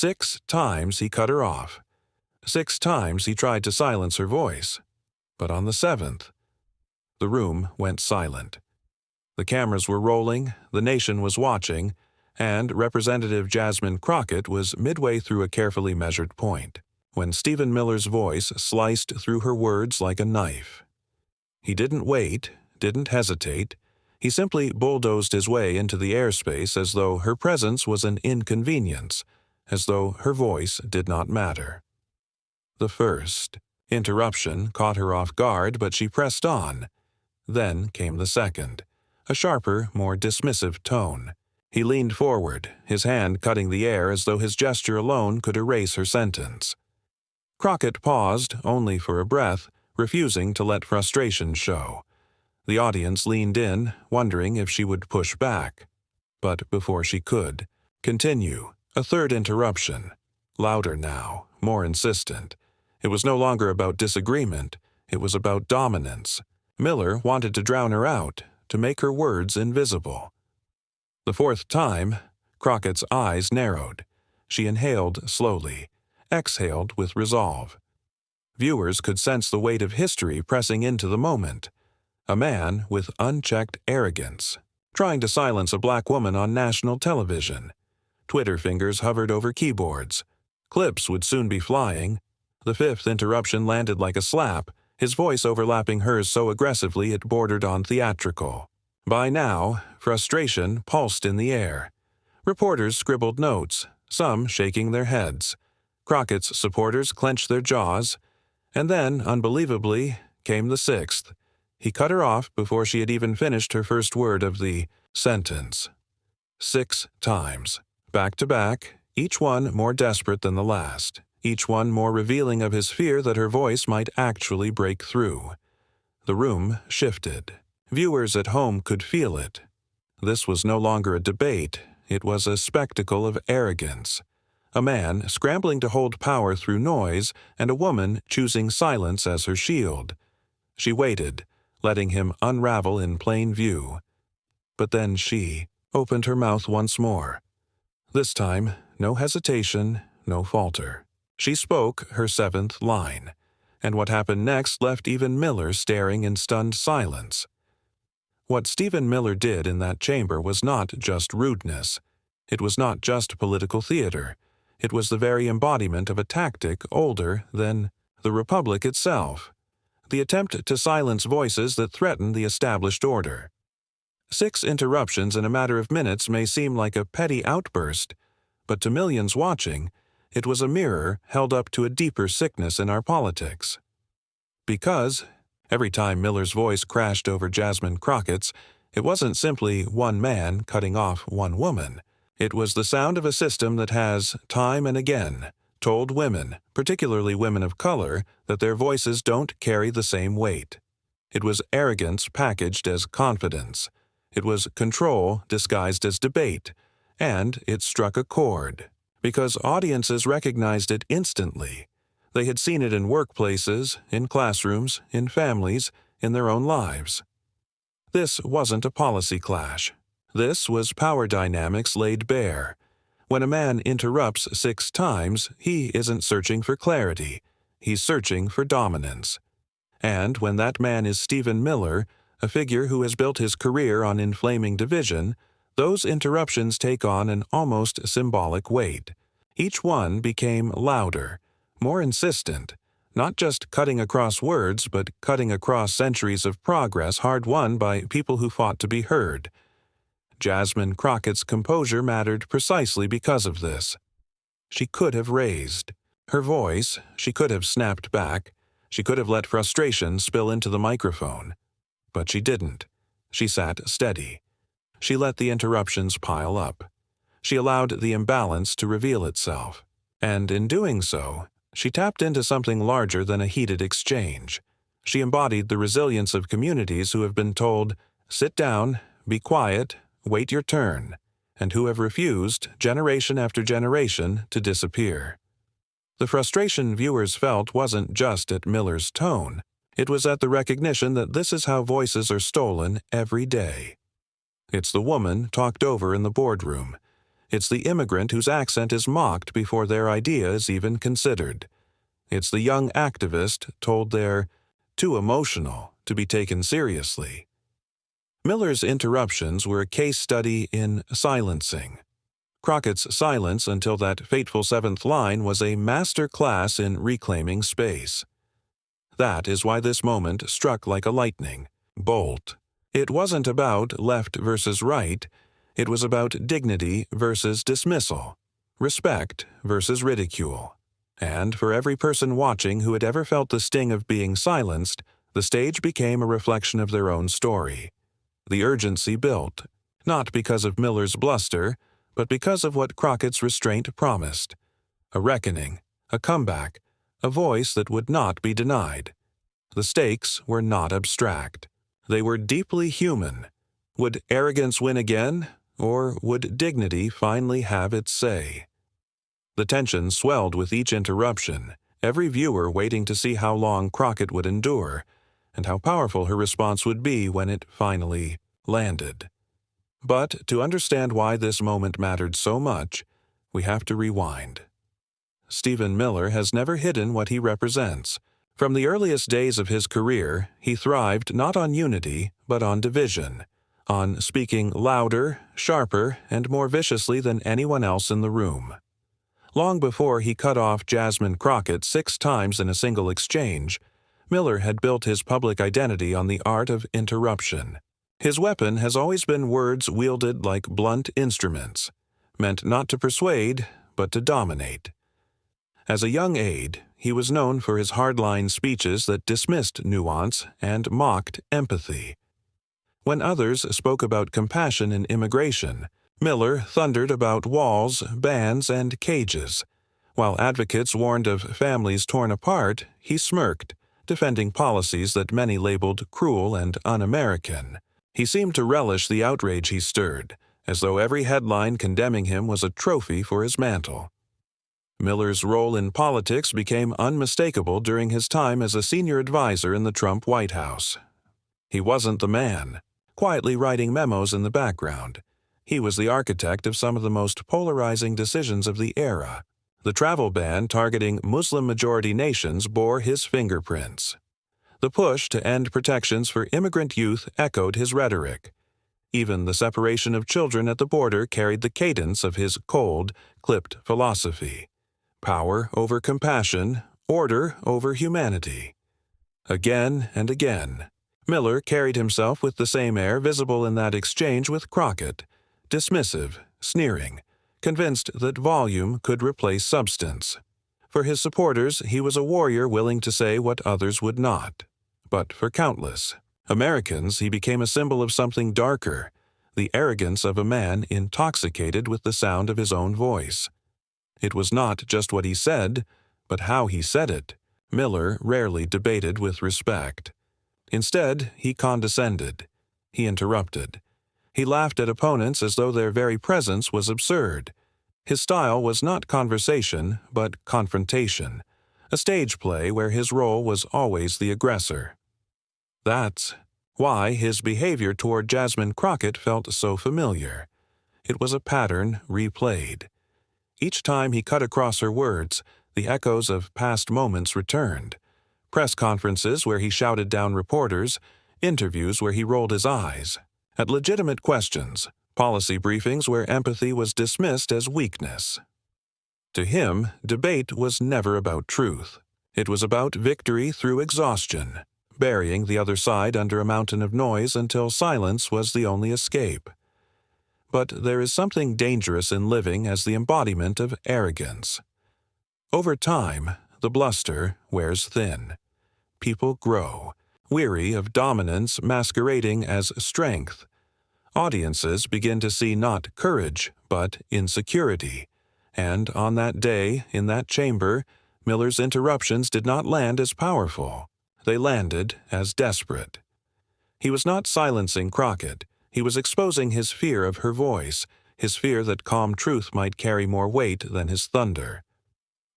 6 times he cut her off. 6 times he tried to silence her voice. But on the 7th, the room went silent. The cameras were rolling, the nation was watching, and Representative Jasmine Crockett was midway through a carefully measured point, when Stephen Miller's voice sliced through her words like a knife. He didn't wait, didn't hesitate. He simply bulldozed his way into the airspace as though her presence was an inconvenience, as though her voice did not matter. The first interruption caught her off guard, but she pressed on. Then came the second, a sharper, more dismissive tone. He leaned forward, his hand cutting the air as though his gesture alone could erase her sentence. Crockett paused, only for a breath, refusing to let frustration show. The audience leaned in, wondering if she would push back. But before she could continue, a third interruption. Louder now, more insistent. It was no longer about disagreement, it was about dominance. Miller wanted to drown her out, to make her words invisible. The fourth time, Crockett's eyes narrowed. She inhaled slowly, exhaled with resolve. Viewers could sense the weight of history pressing into the moment. A man with unchecked arrogance, trying to silence a black woman on national television. Twitter fingers hovered over keyboards. Clips would soon be flying. The fifth interruption landed like a slap, his voice overlapping hers so aggressively it bordered on theatrical. By now, frustration pulsed in the air. Reporters scribbled notes, some shaking their heads. Crockett's supporters clenched their jaws. And then, unbelievably, came the sixth. He cut her off before she had even finished her first word of the sentence. 6 times, back to back, each one more desperate than the last, each one more revealing of his fear that her voice might actually break through. The room shifted. Viewers at home could feel it. This was no longer a debate, it was a spectacle of arrogance. A man scrambling to hold power through noise, and a woman choosing silence as her shield. She waited, letting him unravel in plain view. But then she opened her mouth once more. This time, no hesitation, no falter. She spoke her 7th line, and what happened next left even Miller staring in stunned silence. What Stephen Miller did in that chamber was not just rudeness. It was not just political theater. It was the very embodiment of a tactic older than the Republic itself. The attempt to silence voices that threaten the established order. 6 interruptions in a matter of minutes may seem like a petty outburst, but to millions watching, it was a mirror held up to a deeper sickness in our politics. Because, every time Miller's voice crashed over Jasmine Crockett's, it wasn't simply one man cutting off one woman. It was the sound of a system that has, time and again, told women, particularly women of color, that their voices don't carry the same weight. It was arrogance packaged as confidence. It was control disguised as debate. And it struck a chord, because audiences recognized it instantly. They had seen it in workplaces, in classrooms, in families, in their own lives. This wasn't a policy clash. This was power dynamics laid bare. When a man interrupts 6 times, he isn't searching for clarity. He's searching for dominance. And when that man is Stephen Miller, a figure who has built his career on inflaming division, those interruptions take on an almost symbolic weight. Each one became louder, more insistent, not just cutting across words, but cutting across centuries of progress hard-won by people who fought to be heard. Jasmine Crockett's composure mattered precisely because of this. She could have raised her voice, she could have snapped back, she could have let frustration spill into the microphone. But she didn't. She sat steady. She let the interruptions pile up. She allowed the imbalance to reveal itself. And in doing so, she tapped into something larger than a heated exchange. She embodied the resilience of communities who have been told, sit down, be quiet, wait your turn, and who have refused, generation after generation, to disappear. The frustration viewers felt wasn't just at Miller's tone. It was at the recognition that this is how voices are stolen every day. It's the woman talked over in the boardroom. It's the immigrant whose accent is mocked before their idea is even considered. It's the young activist told they're too emotional to be taken seriously. Miller's interruptions were a case study in silencing. Crockett's silence until that fateful seventh line was a master class in reclaiming space. That is why this moment struck like a lightning bolt. It wasn't about left versus right. It was about dignity versus dismissal, respect versus ridicule. And for every person watching who had ever felt the sting of being silenced, the stage became a reflection of their own story. The urgency built, not because of Miller's bluster, but because of what Crockett's restraint promised. A reckoning, a comeback, a voice that would not be denied. The stakes were not abstract. They were deeply human. Would arrogance win again, or would dignity finally have its say? The tension swelled with each interruption, every viewer waiting to see how long Crockett would endure, and how powerful her response would be when it finally landed. But to understand why this moment mattered so much, we have to rewind. Stephen Miller has never hidden what he represents. From the earliest days of his career, he thrived not on unity, but on division, on speaking louder, sharper, and more viciously than anyone else in the room. Long before he cut off Jasmine Crockett 6 times in a single exchange, Miller had built his public identity on the art of interruption. His weapon has always been words wielded like blunt instruments, meant not to persuade, but to dominate. As a young aide, he was known for his hardline speeches that dismissed nuance and mocked empathy. When others spoke about compassion in immigration, Miller thundered about walls, bans, and cages. While advocates warned of families torn apart, he smirked, defending policies that many labeled cruel and un-American. He seemed to relish the outrage he stirred, as though every headline condemning him was a trophy for his mantle. Miller's role in politics became unmistakable during his time as a senior advisor in the Trump White House. He wasn't the man, quietly writing memos in the background. He was the architect of some of the most polarizing decisions of the era. The travel ban targeting Muslim-majority nations bore his fingerprints. The push to end protections for immigrant youth echoed his rhetoric. Even the separation of children at the border carried the cadence of his cold, clipped philosophy. Power over compassion, order over humanity. Again and again, Miller carried himself with the same air visible in that exchange with Crockett, dismissive, sneering, convinced that volume could replace substance. For his supporters, he was a warrior willing to say what others would not. But for countless Americans, he became a symbol of something darker, the arrogance of a man intoxicated with the sound of his own voice. It was not just what he said, but how he said it. Miller rarely debated with respect. Instead, he condescended. He interrupted. He laughed at opponents as though their very presence was absurd. His style was not conversation, but confrontation, a stage play where his role was always the aggressor. That's why his behavior toward Jasmine Crockett felt so familiar. It was a pattern replayed. Each time he cut across her words, the echoes of past moments returned. Press conferences where he shouted down reporters, interviews where he rolled his eyes. At legitimate questions, policy briefings where empathy was dismissed as weakness. To him, debate was never about truth. It was about victory through exhaustion, burying the other side under a mountain of noise until silence was the only escape. But there is something dangerous in living as the embodiment of arrogance. Over time, the bluster wears thin. People grow, weary of dominance masquerading as strength. Audiences begin to see not courage, but insecurity. And on that day, in that chamber, Miller's interruptions did not land as powerful. They landed as desperate. He was not silencing Crockett. He was exposing his fear of her voice, his fear that calm truth might carry more weight than his thunder.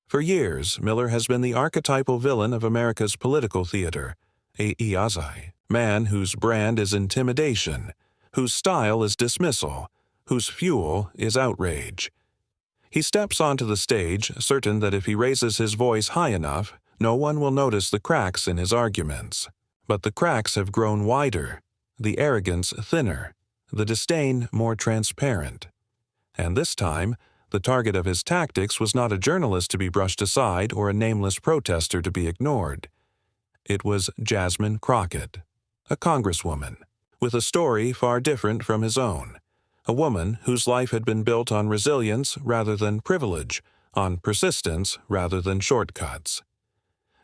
For years, Miller has been the archetypal villain of America's political theater, a Iazai, man whose brand is intimidation, whose style is dismissal, whose fuel is outrage. He steps onto the stage, certain that if he raises his voice high enough, no one will notice the cracks in his arguments. But the cracks have grown wider, the arrogance thinner, the disdain more transparent. And this time, the target of his tactics was not a journalist to be brushed aside or a nameless protester to be ignored. It was Jasmine Crockett, a congresswoman, with a story far different from his own. A woman whose life had been built on resilience rather than privilege, on persistence rather than shortcuts.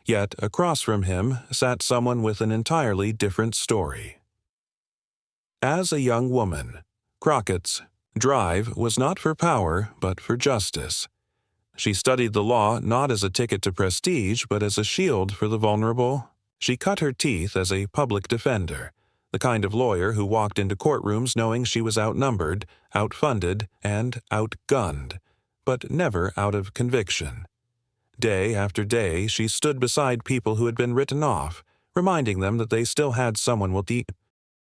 Yet across from him sat someone with an entirely different story. As a young woman, Crockett's drive was not for power but for justice. She studied the law not as a ticket to prestige but as a shield for the vulnerable. She cut her teeth as a public defender, the kind of lawyer who walked into courtrooms knowing she was outnumbered, outfunded, and outgunned, but never out of conviction. Day after day, she stood beside people who had been written off, reminding them that they still had someone with the